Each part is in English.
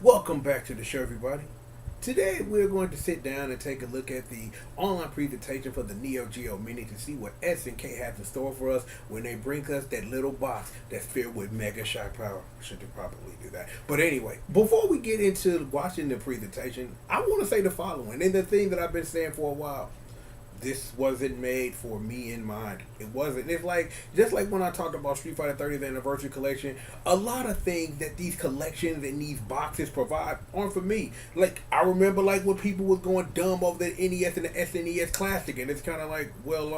Welcome back to the show, everybody. Today we're going to sit down and take a look at the online presentation for the NEOGEO Mini to see what SNK has in store for us when they bring us that little box that's filled with mega shock power. Should they probably do that? But anyway, before we get into watching the presentation, I want to say the following, and the thing that I've been saying for a while. This wasn't made for me in mind. It wasn't. It's like, just like when I talked about Street Fighter 30th Anniversary Collection, a lot of things that these collections and these boxes provide aren't for me. Like, I remember like when people was going dumb over the NES and the SNES Classic, and it's kind of like, well,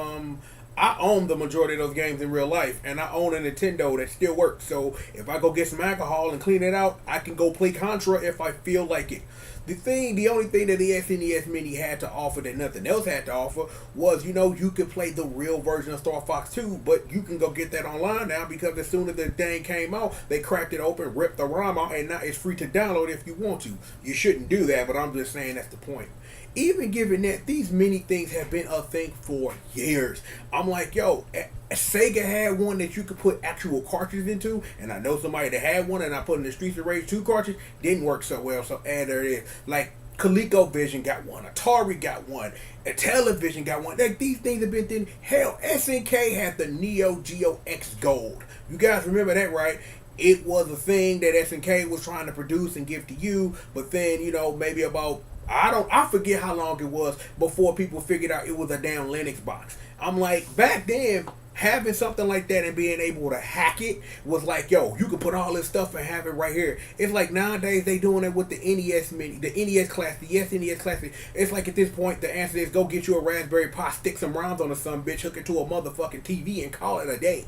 I own the majority of those games in real life, and I own a Nintendo that still works. So if I go get some alcohol and clean it out, I can go play Contra if I feel like it. The only thing that the SNES Mini had to offer that nothing else had to offer was, you could play the real version of Star Fox 2, but you can go get that online now because as soon as the thing came out, they cracked it open, ripped the ROM out, and now it's free to download if you want to. You shouldn't do that, but I'm just saying that's the point. Even given that, these mini things have been a thing for years. I'm like, yo, Sega had one that you could put actual cartridges into, and I know somebody that had one, and I put in the Streets of Rage 2 cartridge, didn't work so well, so there it is. Like, ColecoVision got one, Atari got one, Television got one. Like, these things have been thin. Hell, SNK had the NEOGEO X Gold. You guys remember that, right? It was a thing that SNK was trying to produce and give to you, but then, maybe about I forget how long it was before people figured out it was a damn Linux box. I'm like, back then, having something like that and being able to hack it was like, yo, you can put all this stuff and have it right here. It's like nowadays they doing it with the NES Mini, the NES Classic, the SNES Classic. It's like at this point the answer is go get you a Raspberry Pi, stick some rounds on the son bitch, hook it to a motherfucking TV and call it a day.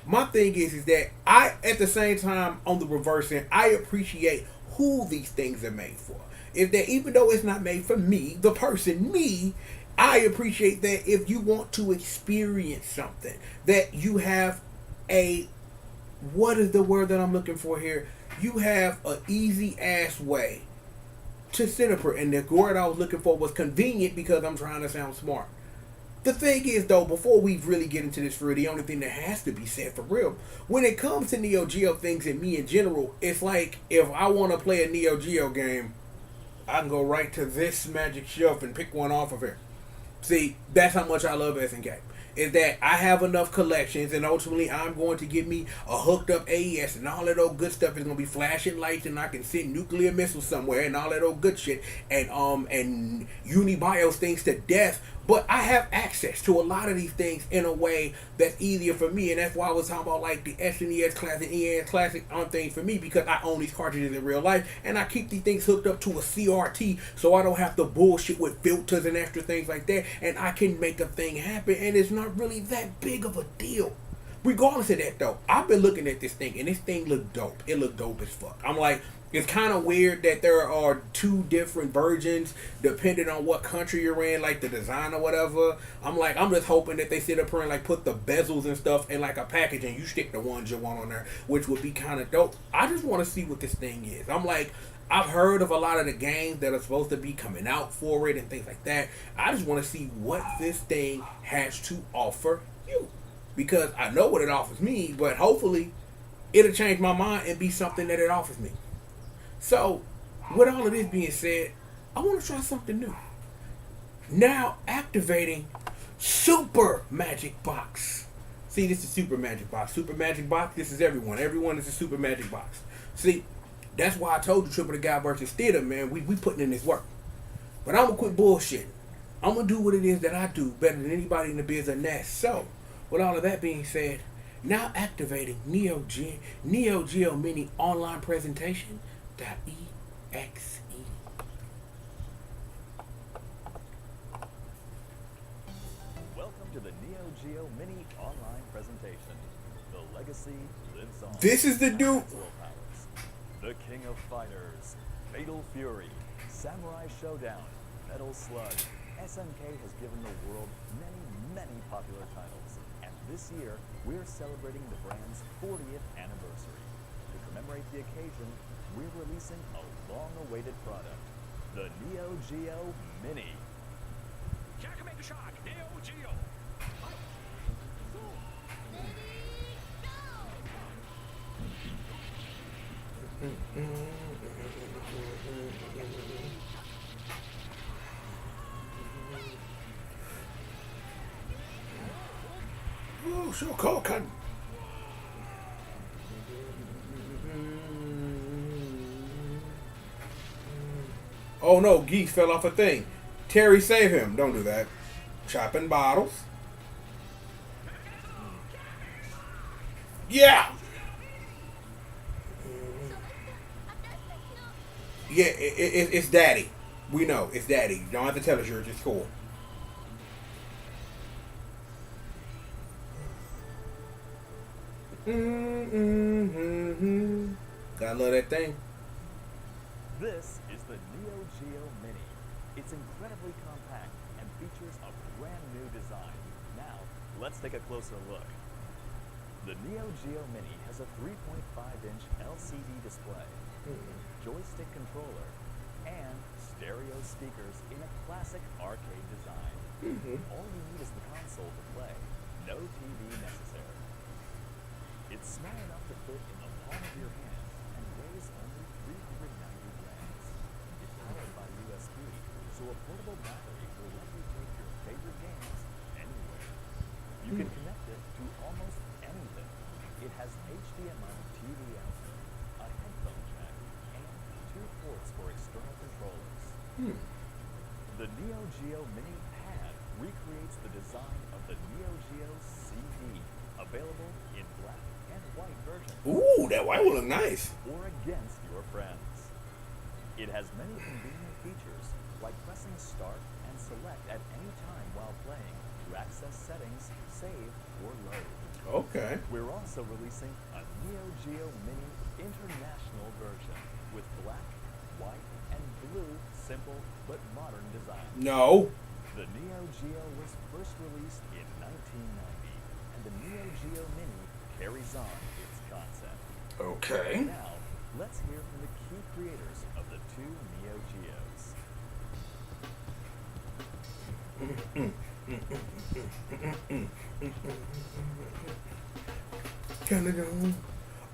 My thing is that I, at the same time, on the reverse end, I appreciate who these things are made for. Is that even though it's not made for me, the person, me, I appreciate that if you want to experience something, that you have what is the word that I'm looking for here? You have an easy ass way to sit up, and the word I was looking for was convenient because I'm trying to sound smart. The thing is, though, before we really get into this, the only thing that has to be said for real, when it comes to NeoGeo things and me in general, it's like if I want to play a NeoGeo game, I can go right to this magic shelf and pick one off of here. See, that's how much I love SNK. Is that I have enough collections, and ultimately I'm going to get me a hooked up AES, and all that old good stuff is going to be flashing lights, and I can send nuclear missiles somewhere and all that old good shit, and Unibios things to death. But I have access to a lot of these things in a way that's easier for me, and that's why I was talking about like the SNES Classic, NES Classic on things for me, because I own these cartridges in real life, and I keep these things hooked up to a CRT, so I don't have to bullshit with filters and extra things like that, and I can make a thing happen, and it's not really that big of a deal. Regardless of that, though, I've been looking at this thing, and this thing looked dope. It looked dope as fuck. I'm like, it's kind of weird that there are two different versions depending on what country you're in, like the design or whatever. I'm just hoping that they sit up here and like put the bezels and stuff in like a package and you stick the ones you want on there, which would be kind of dope. I just want to see what this thing is. I'm like, I've heard of a lot of the games that are supposed to be coming out for it and things like that. I just want to see what this thing has to offer you. Because I know what it offers me, but hopefully it'll change my mind and be something that it offers me. So, with all of this being said, I want to try something new. Now activating Super Magic Box. See, this is Super Magic Box. Super Magic Box, this is everyone. Everyone is a Super Magic Box. See, that's why I told you Triple the Guy versus Theater, man. We putting in this work. But I'm going to quit bullshitting. I'm going to do what it is that I do better than anybody in the biz and that. So, with all of that being said, now activating NeoGeo Mini online presentation. .exe. Welcome to the NeoGeo Mini online presentation. The legacy lives on. This is the dude. The King of Fighters, Fatal Fury, Samurai Showdown, Metal Slug. SNK has given the world many popular titles, and this year we're celebrating the brand's 40th anniversary. To commemorate the occasion, we're releasing a long-awaited product, the NeoGeo Mini. Mega Shock, NEOGEO. Sure, Cole Cotton. Oh no, Geese fell off a thing. Terry, save him. Don't do that. Chopping bottles. Yeah! Yeah, it's Daddy. We know. It's Daddy. You don't have to tell us yours. It's cool. Gotta love that thing. This is the NEOGEO Mini. It's incredibly compact and features a brand new design. Now, let's take a closer look. The NEOGEO Mini has a 3.5-inch LCD display, joystick controller, and stereo speakers in a classic arcade design. All you need is the console to play. No TV necessary. It's small enough to fit in the palm of your hand and weighs only 390 grams. It's powered by USB, so a portable battery will let you take your favorite games anywhere. You can connect it to almost anything. It has HDMI TV output, a headphone jack, and 2 ports for external controllers. The NEOGEO Mini Pad recreates the design of the NEOGEO CD, available in black and white versions. Ooh, that white one look nice. Or against your friends. It has many convenient features, like pressing start and select at any time while playing to access settings, save, or load. Okay. We're also releasing a NEOGEO Mini International version with black, white, and blue simple but modern design. No. The NEOGEO was first released in 1990, and the NEOGEO Mini carries on its concept. Okay. Now, let's hear from the key creators of the two NEOGEOs.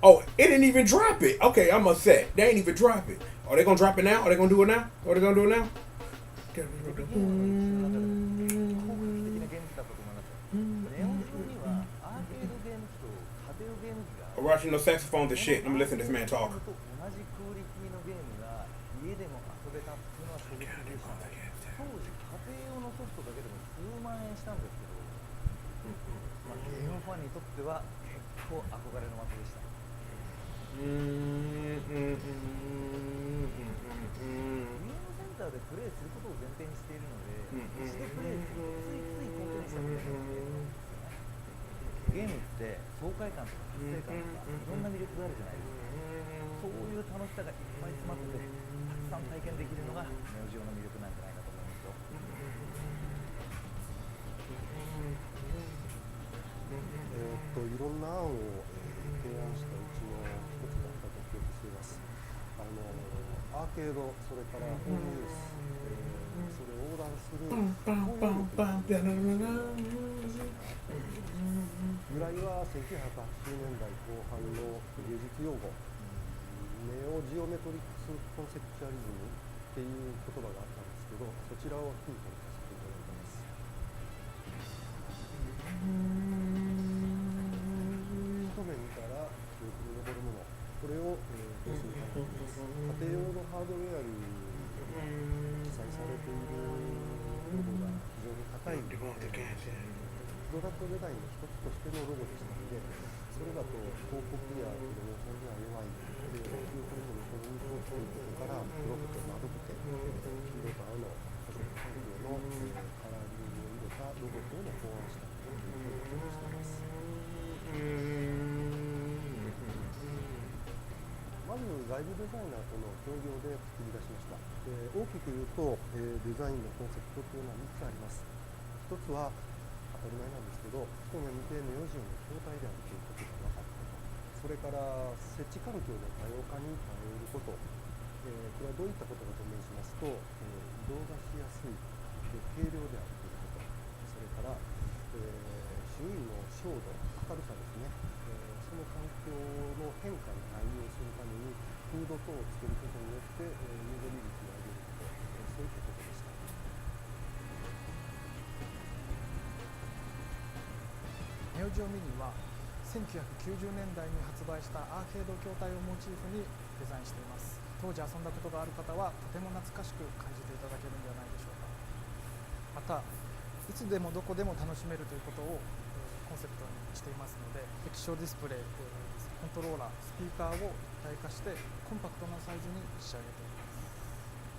Oh, it didn't even drop it. Okay, I'm upset. They ain't even drop it. Are they gonna drop it now? Are they gonna do it now? Are they gonna do it now? I'm watching no saxophones and shit. Let me listen to this man talk.いろんな案を提案したうちの一つだったと記憶しています。アーケード、それからホームユース、それを横断する由来は1980年代後半の芸術用語、ネオジオメトリックスコンセプチュアリズムっていう言葉があったんですけど、そちらをヒントにさせていただいています。画面から記憶に残るもの、これをベースに考えています。家庭用のハードウェアに記載されているロゴが非常に高いプロダクトデザインの一つとしてのロゴでしたので、それだと広告やプロモーションには弱いで、いうことのこの印象を作ることから黒くて丸くて黄色と青の家族環境のカラーリングを入れたロゴ等を考案したということをしています。まず外部デザイナーとの協業で作り出しました。大きく言うと、デザインのコンセプトというのは3つあります。1つは当たり前なんですけど、一目見てネオジオの筐体であるということが分かったこと、それから設置環境の多様化に対応すること、これはどういったことかと申しますと、移動がしやすいで軽量であるということ、それから、周囲の照度、明るさですね、その環境の変化に対応するためにフード等をつけることによってユーザビリティを上げること、そういったことでした。NEOGEO ジオミニは1990年代に発売したアーケード筐体をモチーフにデザインしています。当時遊んだことがある方はとても懐かしく感じていただけるんではないでしょうか。またいつでもどこでも楽しめるということをコンセプトにしていますので、液晶ディスプレイ、コントローラー、スピーカーを一体化してコンパクトなサイズに仕上げてい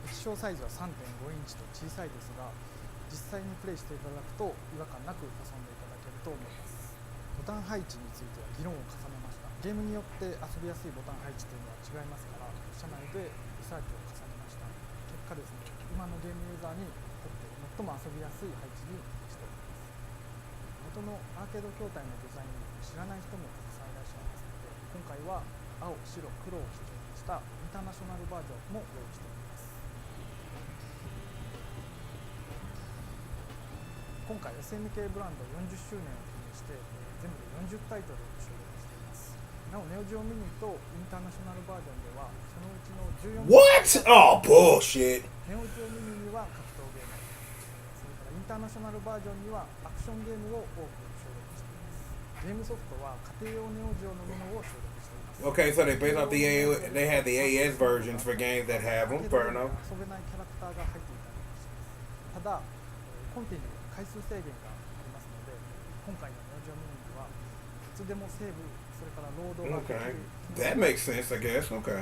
ます。液晶サイズは 3.5 インチと小さいですが、実際にプレイしていただくと違和感なく遊んでいただけると思います。ボタン配置については議論を重ねました。ゲームによって遊びやすいボタン配置というのは違いますから、社内でリサーチを重ねました。結果ですね、今のゲームユーザーにとって最も遊びやすい配置にしております。元のアーケード筐体のデザインを知らない人もたくさんいらっしゃいますので、今回は青、白、黒を基調にしたインターナショナルバージョンも用意しております。今回 SNK ブランド40周年を記念して全部で40タイトルを収録しています。なおネオジオミニとインターナショナルバージョンではそのうちの14 What? Oh, bullshit. ネオジオミニには格闘ゲーム、それからインターナショナルバージョンにはアクションゲームを多く収録しています。ゲームソフトは家庭用ネオジオのものを収録しています。 Okay, so they based off the they had the AS versions for games that have them. Fair enough. 遊べないキャラクターが入っていたりします。ただコンティニュー回数制限がありますので、今回のネオジオミニにはいつでもセーブ、それからロードができ Okay. る。 That makes sense, I guess. Okay.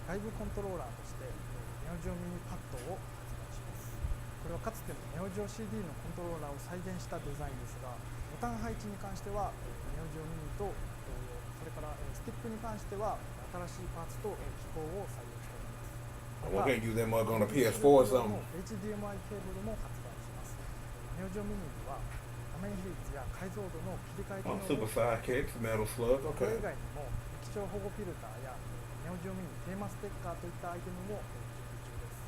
外部コントローラーとしてネオジオミニパッドを発売します。これはかつてのネオジオ CD のコントローラーを再現したデザインですが、ボタン配置に関してはネオジオミニと同様、それからスティックに関しては新しいパーツと機構を採用しております。Why can't you use that mug on a PS4 or something? HDMI ケーブルも発売します。ネオジオミニには画面比率や解像度の切り替え機 Oh, 能 Super を Sidekicks, Metal Slug. これ Okay. 以外にも液晶保護フィルターやネオジオミニテーマステッカーといったアイテムも準備中です。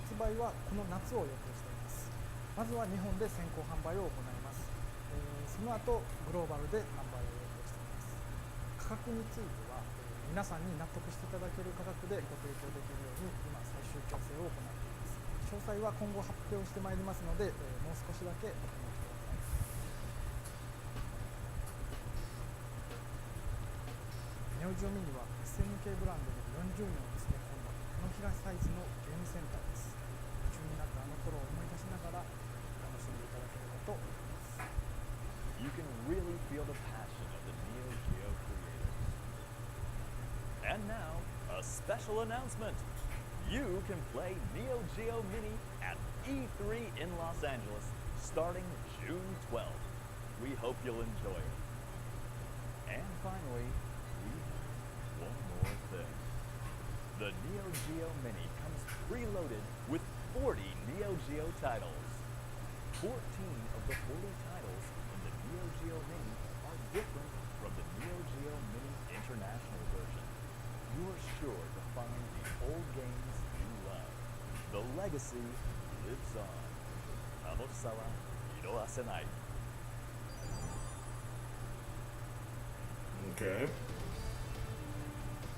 発売はこの夏を予定しています。まずは日本で先行販売を行います。その後グローバルで販売を予定しています。価格については皆さんに納得していただける価格でご提供できるように今最終調整を行っています。詳細は今後発表してまいりますので、もう少しだけお待ちください。ネオジオミニは SNK ブランドに40年を詰め込んだ手のひらサイズのゲームセンターです。夢中になったあの頃を思い出しながら楽しんでいただければと思います。 You can really feel the passion of the Neo Geo creators. And now, a special announcement. You can play Neo Geo Mini at E3 in Los Angeles starting June 12th. We hope you'll enjoy it. And finally, we have one more thing. The Neo Geo Mini comes preloaded with 40 Neo Geo titles. 14 of the 40 titles in the Neo Geo Mini are different from the Neo Geo Mini International version. You are sure to find the old games you love. The legacy lives on. 楽しさは色あせない。 Okay.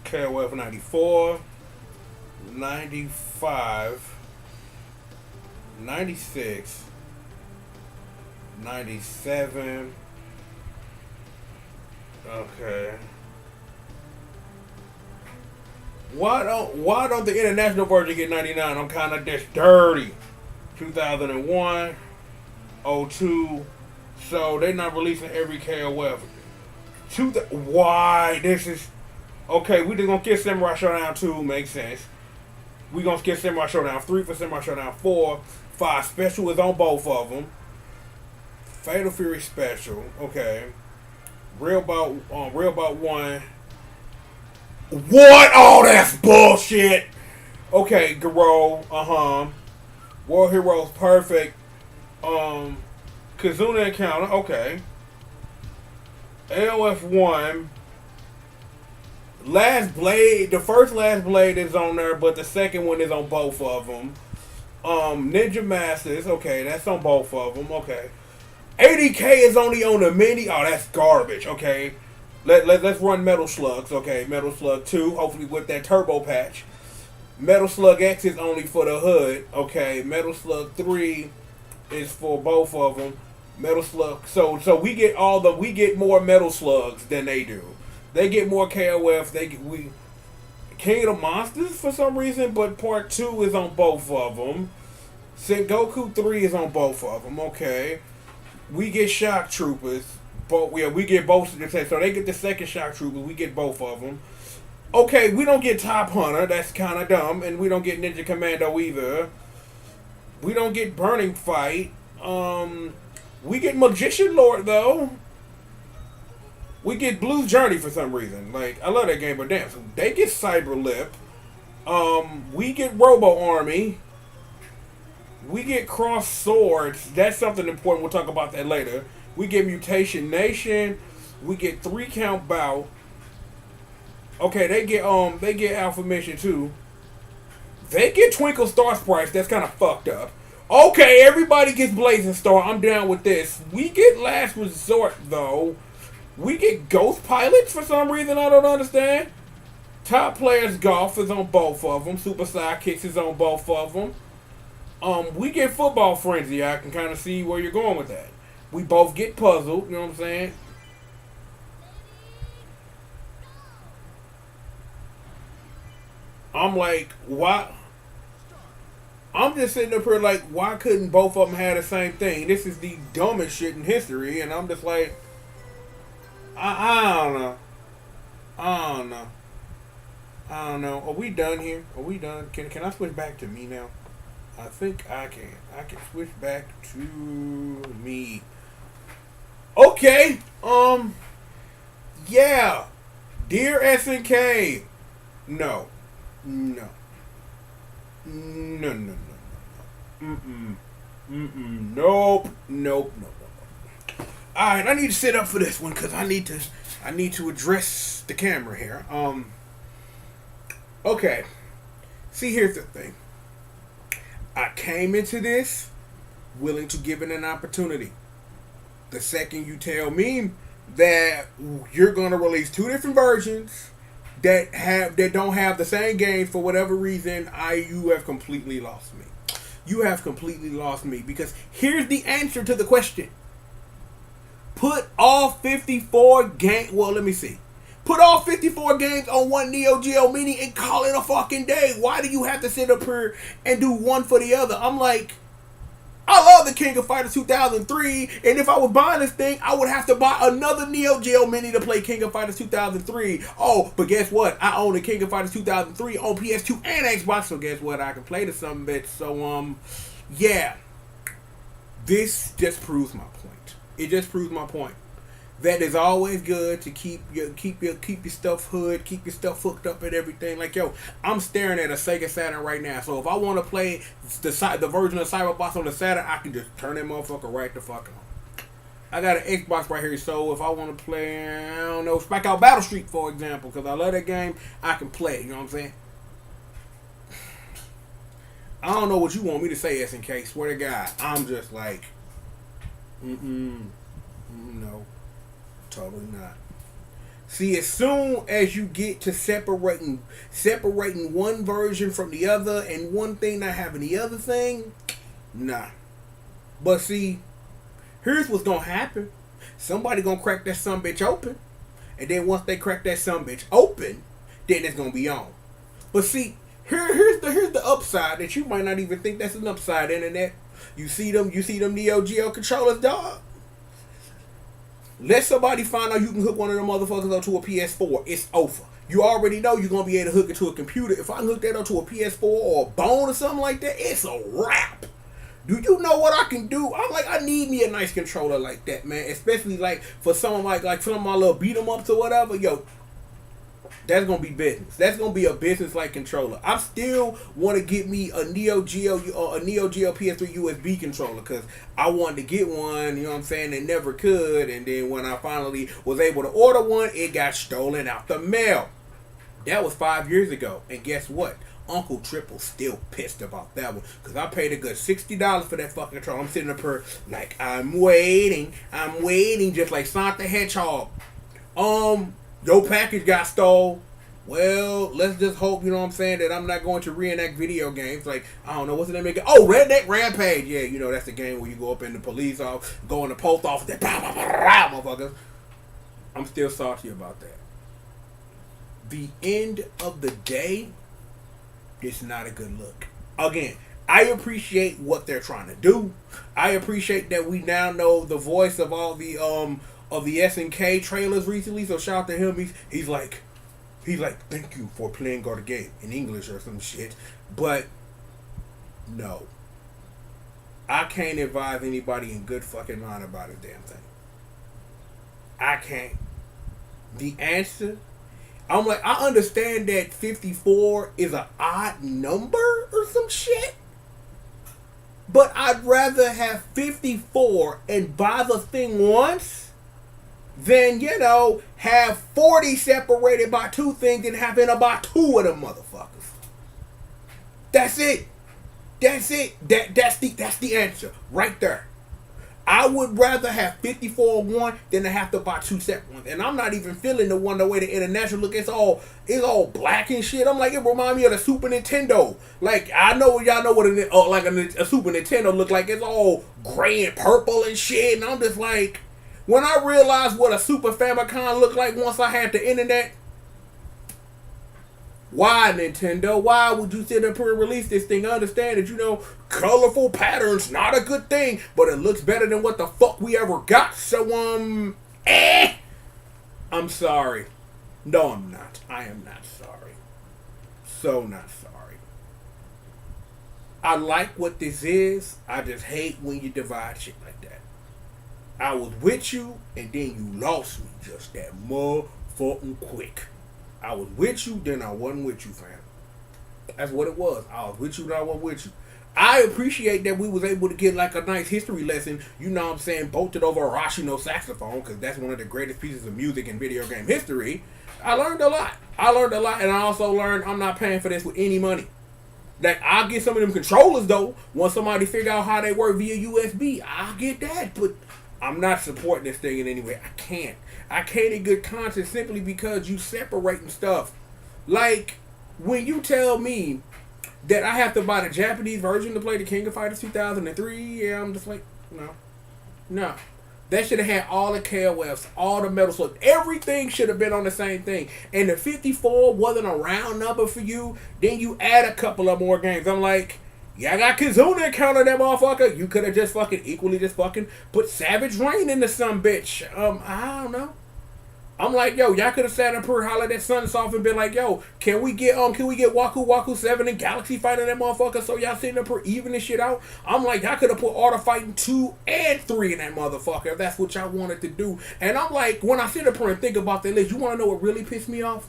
KOF 94, 95, 96, 97. Okay. Why don't the international version get 99? I'm kind of just dirty. 2001, 02. So they're not releasing every KOF. Why? This is okay. We just gonna skip Samurai Showdown 2. Makes sense. We gonna skip Samurai Showdown 3 for Samurai Showdown 4. 5 special is on both of them. Fatal Fury special. Okay. Real Bout 1. What? Oh, that's bullshit. Okay, Garo. World Heroes Perfect. Kazuna Encounter. Okay. AOF 1. Last Blade. The first Last Blade is on there, but the second one is on both of them. Ninja Masters. Okay, that's on both of them. Okay. 80K is only on the mini. Oh, that's garbage. Okay. Let's run Metal Slugs. Okay, Metal Slug 2. Hopefully with that turbo patch. Metal Slug X is only for the hood. Okay, Metal Slug 3 is for both of them. Metal Slug. So we get more Metal Slugs than they do. They get more KOF. We King of the Monsters for some reason, but Part 2 is on both of them. Sengoku 3 is on both of them. Okay, we get Shock Troopers. We get both. So they get the second Shock Troopers. We get both of them. Okay, we don't get Top Hunter. That's kind of dumb, and we don't get Ninja Commando either. We don't get Burning Fight. We get Magician Lord though. We get Blue's Journey for some reason. Like, I love that game, but damn, so they get Cyber Lip. We get Robo Army. We get Cross Swords. That's something important. We'll talk about that later. We get Mutation Nation. We get 3 Count Bout. Okay, they get Alpha Mission too. They get Twinkle Star Sprites. That's kind of fucked up. Okay, everybody gets Blazing Star. I'm down with this. We get Last Resort though. We get Ghost Pilots for some reason I don't understand. Top Players Golf is on both of them. Super Sidekicks is on both of them. We get Football Frenzy. I can kind of see where you're going with that. We both get Puzzled. You know what I'm saying? I'm like, why? I'm just sitting up here like, why couldn't both of them have the same thing? This is the dumbest shit in history, and I'm just like, I don't know. I don't know. Are we done here? Are we done? Can I switch back to me now? I think I can. I can switch back to me. Okay. Yeah. Dear SNK. No. No. No, no, no, no. Mm-mm. Mm-mm. Nope. Nope. Nope. Alright, I need to sit up for this one because I need to address the camera here. Okay. See, here's the thing. I came into this willing to give it an opportunity. The second you tell me that you're gonna release 2 different versions that don't have the same game for whatever reason, you have completely lost me. You have completely lost me because here's the answer to the question. Put all 54 games. Well, let me see. Put all 54 games on one Neo Geo Mini and call it a fucking day. Why do you have to sit up here and do one for the other? I'm like, I love the King of Fighters 2003, and if I was buying this thing, I would have to buy another Neo Geo Mini to play King of Fighters 2003. Oh, but guess what? I own the King of Fighters 2003 on PS2 and Xbox, so guess what? I can play the some bit. So, yeah. This just proves my point. It just proves my point. That is always good to keep your stuff hood, keep your stuff hooked up and everything. Like, yo, I'm staring at a Sega Saturn right now. So if I want to play the version of Cyberbots on the Saturn, I can just turn that motherfucker right the fuck on. I got an Xbox right here, so if I want to play, I don't know, Spike Out Battle Street, for example, because I love that game, I can play. You know what I'm saying? I don't know what you want me to say, SNK. Swear to God, I'm just like, no. Totally not. See, as soon as you get to separating one version from the other and one thing not having the other thing, nah. But see, here's what's gonna happen. Somebody gonna crack that sumbitch open. And then once they crack that sumbitch open, then it's gonna be on. But see, here's the upside that you might not even think that's an upside, internet. You see them Neo Geo controllers, dog. Let somebody find out you can hook one of them motherfuckers up to a PS4. It's over. You already know you're going to be able to hook it to a computer. If I can hook that up to a PS4 or a bone or something like that, it's a wrap. Do you know what I can do? I'm like, I need me a nice controller like that, man. Especially like for someone like some of my little beat 'em ups or whatever. Yo, that's going to be business. That's going to be a business-like controller. I still want to get me a Neo Geo PS3 USB controller because I wanted to get one, you know what I'm saying, and never could. And then when I finally was able to order one, it got stolen out the mail. That was 5 years ago. And guess what? Uncle Triple still pissed about that one because I paid a good $60 for that fucking controller. I'm sitting up here like, I'm waiting, just like Sonic the Hedgehog. Your package got stole. well, let's just hope, you know what I'm saying, that I'm not going to reenact video games. Like, I don't know, what's the name of it? Oh, Redneck Rampage. Yeah, you know, that's the game where you go up in the police office, go in the post office, that motherfuckers. I'm still salty about that. The end of the day, it's not a good look. Again, I appreciate what they're trying to do. I appreciate that we now know the voice of all the SNK trailers recently. So shout out to him. He's like, thank you for playing God game in English or some shit. But no, I can't advise anybody in good fucking mind about a damn thing. I can't. The answer, I'm like, I understand that 54 is an odd number or some shit. But I'd rather have 54 and buy the thing once than, you know, have 40 separated by two things and having about two of them motherfuckers. That's it. That's it. That's the answer right there. I would rather have 54 one than to have to buy two separate ones. And I'm not even feeling the way the international look. It's all black and shit. I'm like, it reminds me of the Super Nintendo. Like, I know y'all know what a Super Nintendo look like. It's all gray and purple and shit. And I'm just like, when I realized what a Super Famicom looked like once I had the internet, why, Nintendo? Why would you sit up here and release this thing? I understand that, you know, colorful patterns not a good thing, but it looks better than what the fuck we ever got. So, I'm sorry. No, I'm not. I am not sorry. So not sorry. I like what this is. I just hate when you divide shit like that. I was with you, and then you lost me just that motherfucking quick. I was with you, then I wasn't with you, fam. That's what it was. I was with you, then I wasn't with you. I appreciate that we was able to get like a nice history lesson, you know what I'm saying, bolted over a Rashino saxophone, because that's one of the greatest pieces of music in video game history. I learned a lot. And I also learned I'm not paying for this with any money. Like, I'll get some of them controllers, though, once somebody figure out how they work via USB. I'll get that, but I'm not supporting this thing in any way. I can't in good conscience simply because you separating stuff. Like, when you tell me that I have to buy the Japanese version to play the King of Fighters 2003, yeah, I'm just like, no. That should have had all the KOFs, all the metal slugs. Everything should have been on the same thing. And the 54 wasn't a round number for you. Then you add a couple of more games. I'm like, yeah, I got Kizuna counter that motherfucker. You could have just fucking equally just fucking put Savage Rain into some bitch. I don't know. I'm like, yo, y'all could have sat up here, hollered at Sunsoft and been like, yo, can we get Waku 7 and Galaxy Fighter that motherfucker, so y'all sitting up here even this shit out? I'm like, y'all could have put Art of Fighting 2 and 3 in that motherfucker if that's what y'all wanted to do. And I'm like, when I sit up here and think about that list, you want to know what really pissed me off?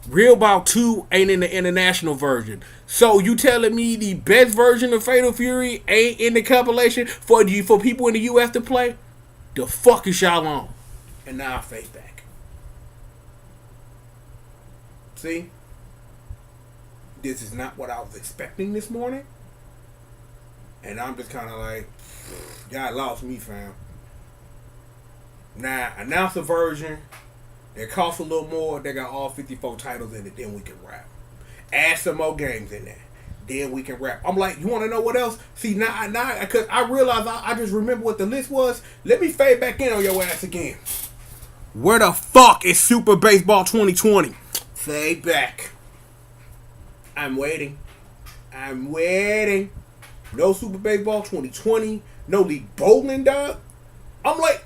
Real Bout 2 ain't in the international version. So you telling me the best version of Fatal Fury ain't in the compilation for people in the US to play? The fuck is y'all on? And now I face back. See? This is not what I was expecting this morning. And I'm just kind of like, y'all lost me, fam. Now, announce a version that costs a little more, they got all 54 titles in it, then we can rap. Add some more games in there, then we can rap. I'm like, you want to know what else? See, now, because I realized I just remember what the list was. Let me fade back in on your ass again. Where the fuck is Super Baseball 2020? Fade back. I'm waiting. No Super Baseball 2020. No League Bowling, dog. I'm like,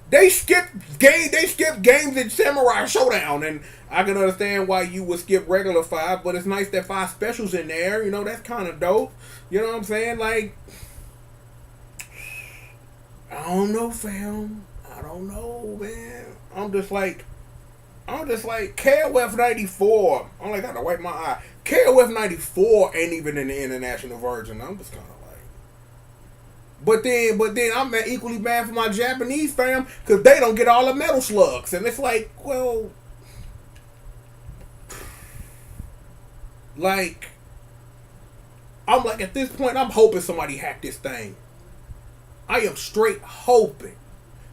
they skipped games in Samurai Showdown, and I can understand why you would skip regular 5, but it's nice that 5 specials in there. You know, that's kind of dope. You know what I'm saying? Like, I don't know, fam. I don't know, man. I'm just like KOF 94. I'm like, I gotta wipe my eye. KOF 94 ain't even in the international version. I'm just kind of like, but then I'm equally mad for my Japanese fam because they don't get all the metal slugs, and it's like, well, like, I'm like, at this point, I'm hoping somebody hacked this thing. I am straight hoping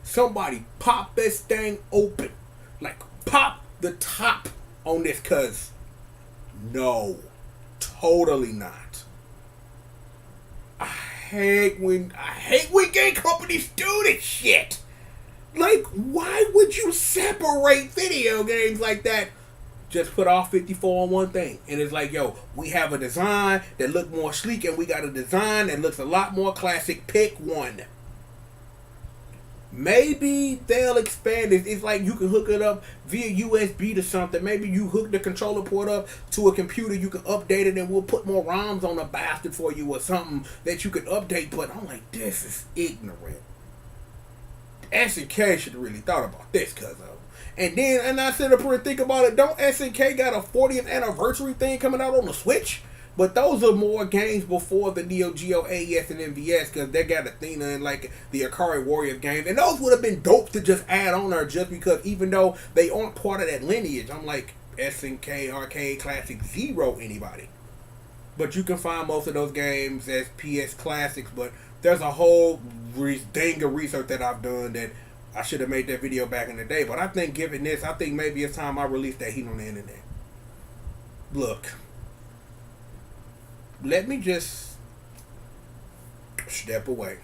somebody pop this thing open. Like, pop the top on this, cause no, totally not. I hate when game companies do this shit. Like, why would you separate video games like that? Just put all 54 on one thing. And it's like, yo, we have a design that look more sleek and we got a design that looks a lot more classic. Pick one. Maybe they'll expand it. It's like you can hook it up via USB to something. Maybe you hook the controller port up to a computer. You can update it and we'll put more ROMs on the bastard for you or something that you can update. But I'm like, this is ignorant. SNK should have really thought about this, cuz and I sit up here and think about it. Don't SNK got a 40th anniversary thing coming out on the Switch? But those are more games before the NEOGEO, AES, and MVS, because they got Athena and like the Akari Warriors games, and those would have been dope to just add on there, just because even though they aren't part of that lineage, I'm like SNK, Arcade Classic, zero anybody. But you can find most of those games as PS Classics, but there's a whole dang of research that I've done that I should have made that video back in the day. But I think given this, I think maybe it's time I release that heat on the internet. Look. Let me just step away.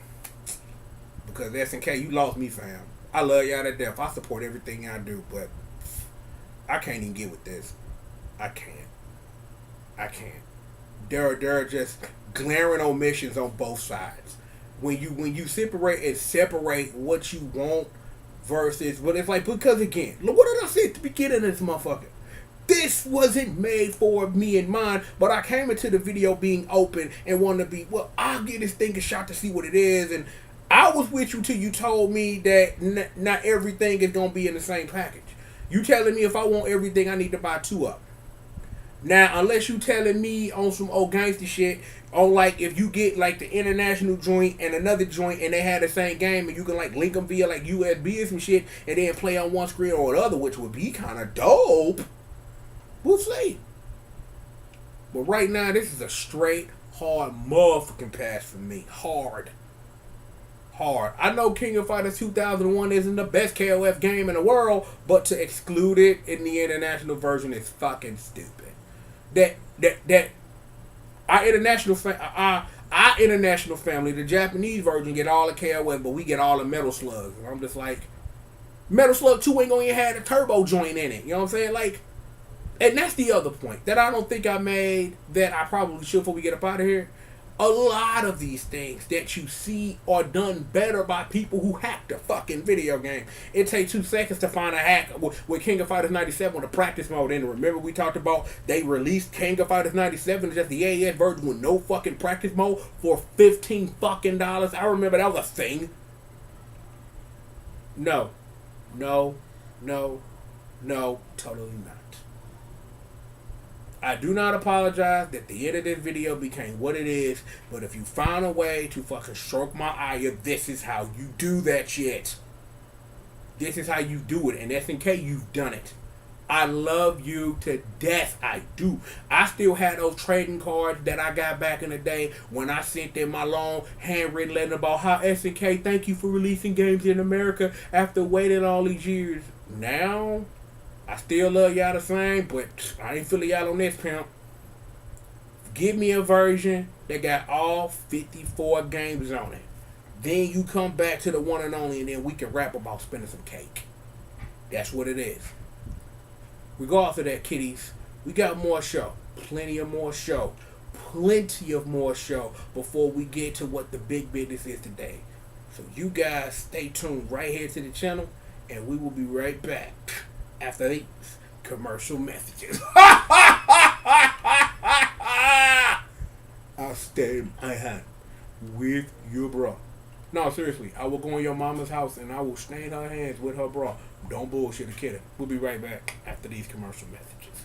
Because SNK, you lost me, fam. I love y'all to death. I support everything y'all do, but I can't even get with this. I can't. There are just glaring omissions on both sides. When you separate what you want versus what it's like, because again, look, what did I say at the beginning of this motherfucker? This wasn't made for me and mine, but I came into the video being open and wanted to be, well, I'll give this thing a shot to see what it is. And I was with you till you told me that not everything is going to be in the same package. You telling me if I want everything, I need to buy two of them. Now, unless you telling me on some old gangster shit, on like if you get like the international joint and another joint and they had the same game and you can like link them via like USB or some shit and then play on one screen or the other, which would be kind of dope. We'll see. But right now, this is a straight, hard motherfucking pass for me. Hard. I know King of Fighters 2001 isn't the best KOF game in the world, but to exclude it in the international version is fucking stupid. That our international family, the Japanese version, get all the KOF, but we get all the Metal Slugs. And I'm just like, Metal Slug 2 ain't gonna even have a turbo joint in it. You know what I'm saying? Like, and that's the other point that I don't think I made that I probably should before we get up out of here. A lot of these things that you see are done better by people who hack the fucking video game. It takes 2 seconds to find a hack with King of Fighters 97 with a practice mode in it. Remember we talked about they released King of Fighters 97, just the AES version with no fucking practice mode for $15 fucking. I remember that was a thing. No, totally not. I do not apologize that the end of this video became what it is, but if you found a way to fucking stroke my ire, this is how you do that shit. This is how you do it, and SNK, you've done it. I love you to death, I do. I still had those trading cards that I got back in the day when I sent them my long handwritten letter about how SNK, thank you for releasing games in America after waiting all these years. Now, I still love y'all the same, but I ain't feeling y'all on this, pimp. Give me a version that got all 54 games on it. Then you come back to the one and only, and then we can rap about spending some cake. That's what it is. Regardless of that, kiddies, we got more show. Plenty of more show before we get to what the big business is today. So you guys stay tuned right here to the channel, and we will be right back after these commercial messages. I'll stay my hand with your bra. No, seriously, I will go in your mama's house and I will stain her hands with her bra. Don't bullshit a kid. We'll be right back after these commercial messages.